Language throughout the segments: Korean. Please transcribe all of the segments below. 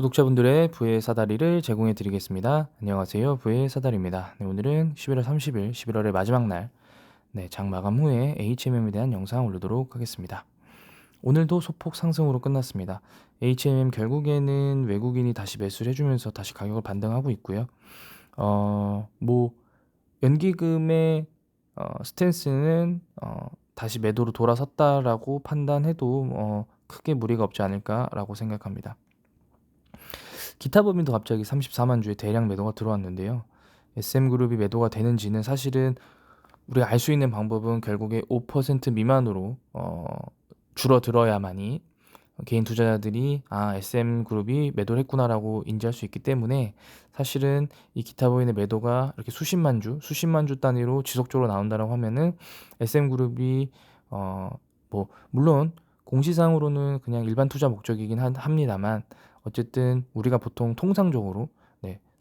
구독자분들의 부의 사다리를 제공해 드리겠습니다. 안녕하세요. 부의 사다리입니다. 네, 오늘은 11월 30일, 11월의 마지막 날, 장 마감 후에 HMM에 대한 영상 올리도록 하겠습니다. 오늘도 소폭 상승으로 끝났습니다. HMM 결국에는 외국인이 다시 매수를 해주면서 다시 가격을 반등하고 있고요. 연기금의 스탠스는 다시 매도로 돌아섰다라고 판단해도 크게 무리가 없지 않을까라고 생각합니다. 기타 법인도 갑자기 34만 주의 대량 매도가 들어왔는데요. SM그룹이 매도가 되는지는 사실은 우리가 알 수 있는 방법은 결국에 5% 미만으로 줄어들어야만이 개인 투자자들이 SM그룹이 매도를 했구나라고 인지할 수 있기 때문에 사실은 이 기타 법인의 매도가 이렇게 수십만 주 단위로 지속적으로 나온다라고 하면은 SM그룹이 물론 공시상으로는 그냥 일반 투자 목적이긴 합니다만 어쨌든 우리가 보통 통상적으로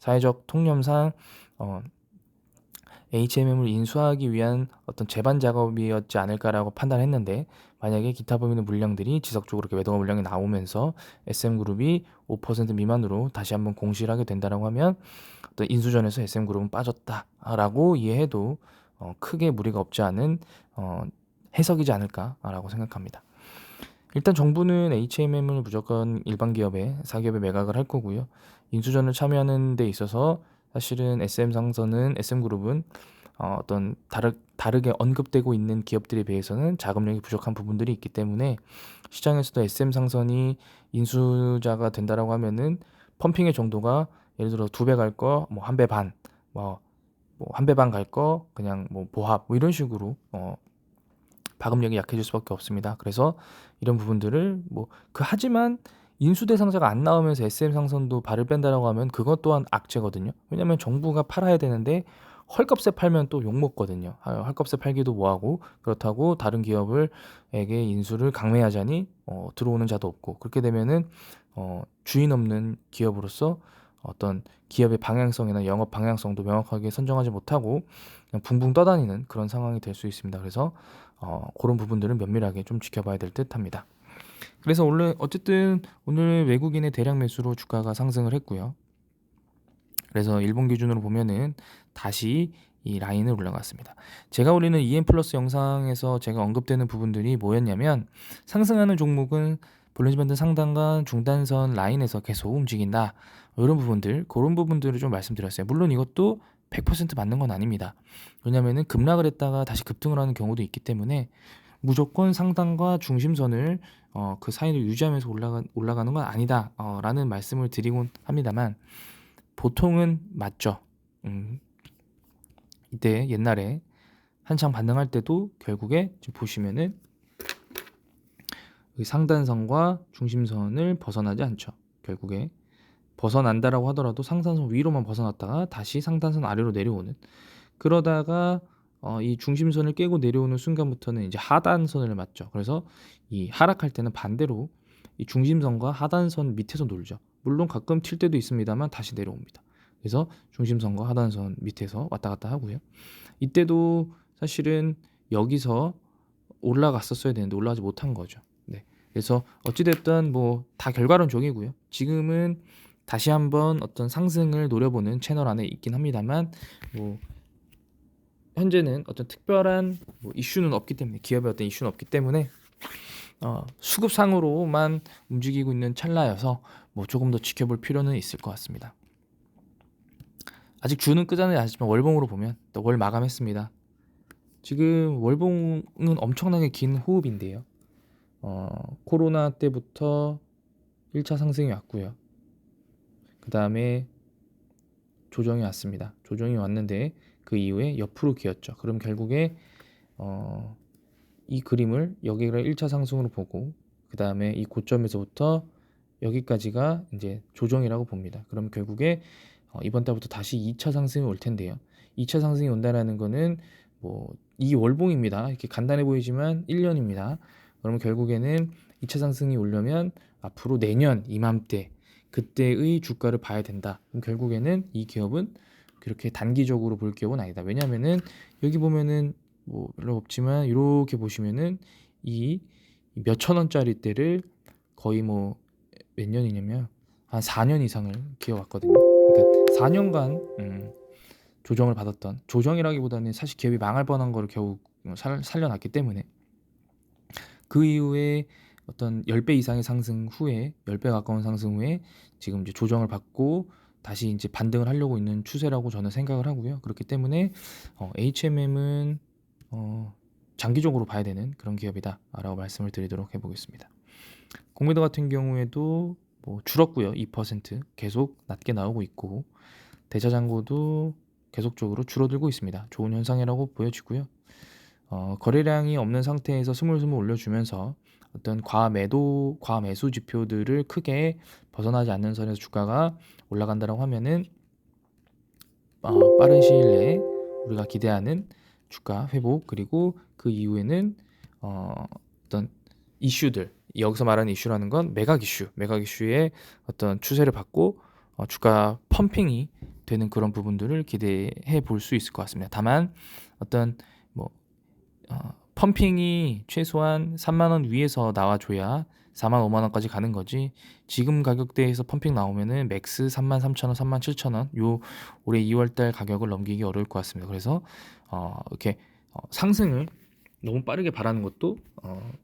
사회적 통념상 HMM을 인수하기 위한 어떤 재반 작업이었지 않을까라고 판단했는데, 만약에 기타 법인의 물량들이 지속적으로 이렇게 매도가 물량이 나오면서 SM그룹이 5% 미만으로 다시 한번 공시를 하게 된다라고 하면 어떤 인수전에서 SM그룹은 빠졌다라고 이해해도 크게 무리가 없지 않은 해석이지 않을까라고 생각합니다. 일단 정부는 HMM을 무조건 일반 기업에, 사기업에 매각을 할 거고요. 인수전을 참여하는 데 있어서 사실은 SM그룹은 어떤 다르게 언급되고 있는 기업들에 비해서는 자금력이 부족한 부분들이 있기 때문에 시장에서도 SM상선이 인수자가 된다라고 하면은 펌핑의 정도가 예를 들어 2배 갈 거 뭐 1배 반, 뭐 1배 반 갈 거 그냥 뭐 보합 이런 식으로 파급력이 약해질 수밖에 없습니다. 그래서 이런 부분들을 하지만 인수 대상자가 안 나오면서 SM 상선도 발을 뺀다라고 하면 그것 또한 악재거든요. 왜냐면 정부가 팔아야 되는데 헐값에 팔면 또 욕먹거든요. 헐값에 팔기도 뭐하고, 그렇다고 다른 기업에게 인수를 강매하자니 들어오는 자도 없고, 그렇게 되면은 주인 없는 기업으로서 어떤 기업의 방향성이나 영업 방향성도 명확하게 선정하지 못하고 그냥 붕붕 떠다니는 그런 상황이 될 수 있습니다. 그래서 그런 부분들은 면밀하게 좀 지켜봐야 될 듯합니다. 그래서 어쨌든 오늘 외국인의 대량 매수로 주가가 상승을 했고요. 그래서 일본 기준으로 보면은 다시 이 라인을 올라갔습니다. 제가 올리는 EM 플러스 영상에서 제가 언급되는 부분들이 뭐였냐면, 상승하는 종목은 볼린지 밴드 상단과 중단선 라인에서 계속 움직인다, 이런 부분들, 그런 부분들을 좀 말씀드렸어요. 물론 이것도 100% 맞는 건 아닙니다. 왜냐면은 급락을 했다가 다시 급등을 하는 경우도 있기 때문에 무조건 상단과 중심선을 그 사이를 유지하면서 올라가는 건 아니다 라는 말씀을 드리곤 합니다만, 보통은 맞죠. 이때 옛날에 한창 반등할 때도 결국에 지금 보시면은 상단선과 중심선을 벗어나지 않죠. 결국에 벗어난다라고 하더라도 상단선 위로만 벗어났다가 다시 상단선 아래로 내려오는, 그러다가 이 중심선을 깨고 내려오는 순간부터는 이제 하단선을 맞죠. 그래서 이 하락할 때는 반대로 이 중심선과 하단선 밑에서 놀죠. 물론 가끔 튈 때도 있습니다만 다시 내려옵니다. 그래서 중심선과 하단선 밑에서 왔다 갔다 하고요. 이때도 사실은 여기서 올라갔었어야 되는데 올라가지 못한 거죠. 그래서 어찌됐든 다 결과론적이고요. 지금은 다시 한번 어떤 상승을 노려보는 채널 안에 있긴 합니다만, 현재는 어떤 특별한 이슈는 없기 때문에, 기업의 어떤 이슈는 없기 때문에 수급상으로만 움직이고 있는 찰나여서 조금 더 지켜볼 필요는 있을 것 같습니다. 아직 주는 끄자는 아시지만 월봉으로 보면 또 월 마감했습니다. 지금 월봉은 엄청나게 긴 호흡인데요. 코로나 때부터 1차 상승이 왔고요. 그 다음에 조정이 왔습니다. 조정이 왔는데 그 이후에 옆으로 기었죠. 그럼 결국에 이 그림을 여기를 1차 상승으로 보고, 그 다음에 이 고점에서부터 여기까지가 이제 조정이라고 봅니다. 그럼 결국에 이번 달부터 다시 2차 상승이 올 텐데요. 2차 상승이 온다는 거는 이 월봉입니다. 이렇게 간단해 보이지만 1년입니다. 그러면 결국에는 2차 상승이 오려면 앞으로 내년 이맘때 그때의 주가를 봐야 된다. 그럼 결국에는 이 기업은 그렇게 단기적으로 볼 기업은 아니다. 왜냐면은 여기 보면은 별로 없지만 이렇게 보시면은 이 몇천 원짜리 때를 거의 몇 년이냐면 한 4년 이상을 기어왔거든요. 그러니까 4년간 조정을 받았던, 조정이라기보다는 사실 기업이 망할 뻔한 거를 겨우 살려놨기 때문에 그 이후에 어떤 10배 이상의 상승 후에 10배 가까운 상승 후에 지금 이제 조정을 받고 다시 이제 반등을 하려고 있는 추세라고 저는 생각을 하고요. 그렇기 때문에 HMM은 장기적으로 봐야 되는 그런 기업이다라고 말씀을 드리도록 해보겠습니다. 공매도 같은 경우에도 뭐 줄었고요. 2% 계속 낮게 나오고 있고, 대자장고도 계속적으로 줄어들고 있습니다. 좋은 현상이라고 보여지고요. 거래량이 없는 상태에서 스물스물 올려주면서 어떤 과매수 지표들을 크게 벗어나지 않는 선에서 주가가 올라간다라고 하면은 빠른 시일 내에 우리가 기대하는 주가 회복, 그리고 그 이후에는 어떤 이슈들, 여기서 말하는 이슈라는 건 매각 이슈의 어떤 추세를 받고 주가 펌핑이 되는 그런 부분들을 기대해 볼 수 있을 것 같습니다. 다만 어떤 뭐 펌핑이 최소한 3만 원 위에서 나와줘야 4만 5만 원까지 가는 거지, 지금 가격대에서 펌핑 나오면은 맥스 3만 3천 원, 3만 7천 원, 요 올해 2월달 가격을 넘기기 어려울 것 같습니다. 그래서 이렇게 상승을 너무 빠르게 바라는 것도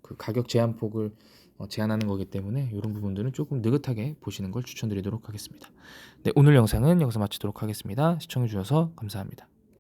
그 가격 제한폭을 제한하는 거기 때문에 이런 부분들은 조금 느긋하게 보시는 걸 추천드리도록 하겠습니다. 네, 오늘 영상은 여기서 마치도록 하겠습니다. 시청해 주셔서 감사합니다.